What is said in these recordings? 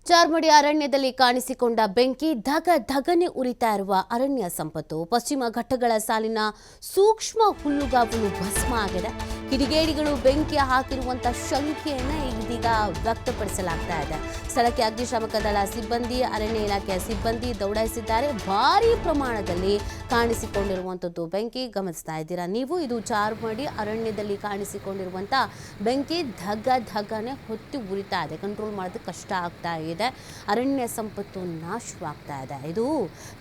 ಚಾರ್ಮಡಿ ಅರಣ್ಯದಲ್ಲಿ ಕಾಣಿಸಿಕೊಂಡ ಬೆಂಕಿ ಧಗ ಧಗನೆ ಉರಿತಾ ಇರುವ ಅರಣ್ಯ ಸಂಪತ್ತು. ಪಶ್ಚಿಮ ಘಟ್ಟಗಳ ಸಾಲಿನ ಸೂಕ್ಷ್ಮ ಹುಲ್ಲುಗಾವಲು ಭಸ್ಮ ಆಗಿದೆ. ಕಿಡಿಗೇಡಿಗಳು ಬೆಂಕಿ ಹಾಕಿರುವಂತಹ ಶಂಕೆಯನ್ನ ಇದೀಗ ವ್ಯಕ್ತಪಡಿಸಲಾಗ್ತಾ ಇದೆ. ಸ್ಥಳಕ್ಕೆ ಅಗ್ನಿಶಾಮಕ ದಳ ಸಿಬ್ಬಂದಿ, ಅರಣ್ಯ ಇಲಾಖೆಯ ಸಿಬ್ಬಂದಿ ದೌಡಾಯಿಸಿದ್ದಾರೆ. ಭಾರೀ ಪ್ರಮಾಣದಲ್ಲಿ ಕಾಣಿಸಿಕೊಂಡಿರುವಂಥದ್ದು ಬೆಂಕಿ ಗಮನಿಸ್ತಾ ಇದ್ದೀರಾ ನೀವು. ಇದು ಚಾರ್ಮಡಿ ಅರಣ್ಯದಲ್ಲಿ ಕಾಣಿಸಿಕೊಂಡಿರುವಂತಹ ಬೆಂಕಿ ಧಗ ಧಗನೆ ಹೊತ್ತಿ ಉರಿತಾ ಇದೆ. ಕಂಟ್ರೋಲ್ ಮಾಡೋದಕ್ಕೆ ಕಷ್ಟ ಆಗ್ತಾ ಇದೆ. ಅರಣ್ಯ ಸಂಪತ್ತು ನಾಶವಾಗ್ತಾ ಇದೆ. ಇದು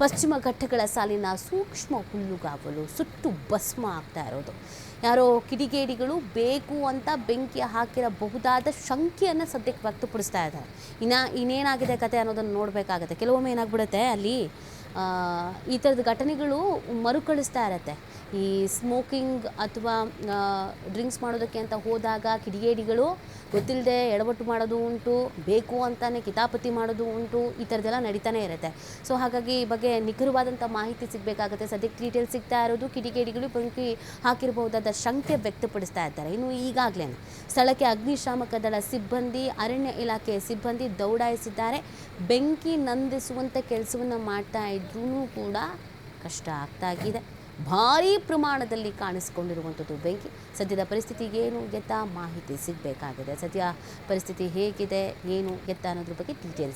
ಪಶ್ಚಿಮ ಘಟ್ಟಗಳ ಸಾಲಿನ ಸೂಕ್ಷ್ಮ ಹುಲ್ಲುಗಾವಲು ಸುಟ್ಟು ಭಸ್ಮ ಆಗ್ತಾ ಇರೋದು. ಯಾರೋ ಕಿಡಿಗೇಡಿಗಳು ಬೇಕು ಅಂತ ಬೆಂಕಿ ಹಾಕಿರಬಹುದಾದ ಶಂಕೆಯನ್ನು ಸದ್ಯಕ್ಕೆ ವ್ಯಕ್ತಪಡಿಸ್ತಾ ಇದ್ದಾರೆ. ಇನ್ನೇನಾಗಿದೆ ಕತೆ ಅನ್ನೋದನ್ನು ನೋಡಬೇಕಾಗತ್ತೆ. ಕೆಲವೊಮ್ಮೆ ಏನಾಗ್ಬಿಡುತ್ತೆ, ಅಲ್ಲಿ ಈ ಥರದ ಘಟನೆಗಳು ಮರುಕಳಿಸ್ತಾ ಇರತ್ತೆ. ಈ ಸ್ಮೋಕಿಂಗ್ ಅಥವಾ ಡ್ರಿಂಕ್ಸ್ ಮಾಡೋದಕ್ಕೆ ಅಂತ ಹೋದಾಗ ಕಿಡಿಗೇಡಿಗಳು ಗೊತ್ತಿಲ್ಲದೆ ಎಡವಟ್ಟು ಮಾಡೋದು ಉಂಟು, ಬೇಕು ಅಂತಾನೆ ಕಿತಾಪತಿ ಮಾಡೋದು ಉಂಟು. ಈ ಥರದ್ದೆಲ್ಲ ನಡೀತಾನೆ ಇರುತ್ತೆ. ಸೊ ಹಾಗಾಗಿ ಈ ಬಗ್ಗೆ ನಿಖರವಾದಂಥ ಮಾಹಿತಿ ಸಿಗಬೇಕಾಗುತ್ತೆ. ಸದ್ಯಕ್ಕೆ ಡೀಟೇಲ್ಸ್ ಸಿಗ್ತಾ ಇರೋದು ಕಿಡಿಗೇಡಿಗಳು ಬೆಂಕಿ ಹಾಕಿರಬಹುದಾದ ಶಂಕೆ ವ್ಯಕ್ತಪಡಿಸ್ತಾ ಇದ್ದಾರೆ. ಇನ್ನು ಈಗಾಗಲೇ ಸ್ಥಳಕ್ಕೆ ಅಗ್ನಿಶಾಮಕ ದಳ ಸಿಬ್ಬಂದಿ, ಅರಣ್ಯ ಇಲಾಖೆಯ ಸಿಬ್ಬಂದಿ ದೌಡಾಯಿಸಿದ್ದಾರೆ. ಬೆಂಕಿ ನಂದಿಸುವಂಥ ಕೆಲಸವನ್ನು ಮಾಡ್ತಾ ಇದ್ರೂ ಕೂಡ ಕಷ್ಟ ಆಗ್ತಾಗಿದೆ. ಭಾರೀ ಪ್ರಮಾಣದಲ್ಲಿ ಕಾಣಿಸಿಕೊಂಡಿರುವಂಥದ್ದು ಬೆಂಕಿ. ಸದ್ಯದ ಪರಿಸ್ಥಿತಿ ಏನು ಎತ್ತ ಮಾಹಿತಿ ಸಿಗಬೇಕಾಗಿದೆ. ಸದ್ಯ ಪರಿಸ್ಥಿತಿ ಹೇಗಿದೆ, ಏನು ಎತ್ತ ಅನ್ನೋದ್ರ ಬಗ್ಗೆ ಡೀಟೇಲ್ಸ್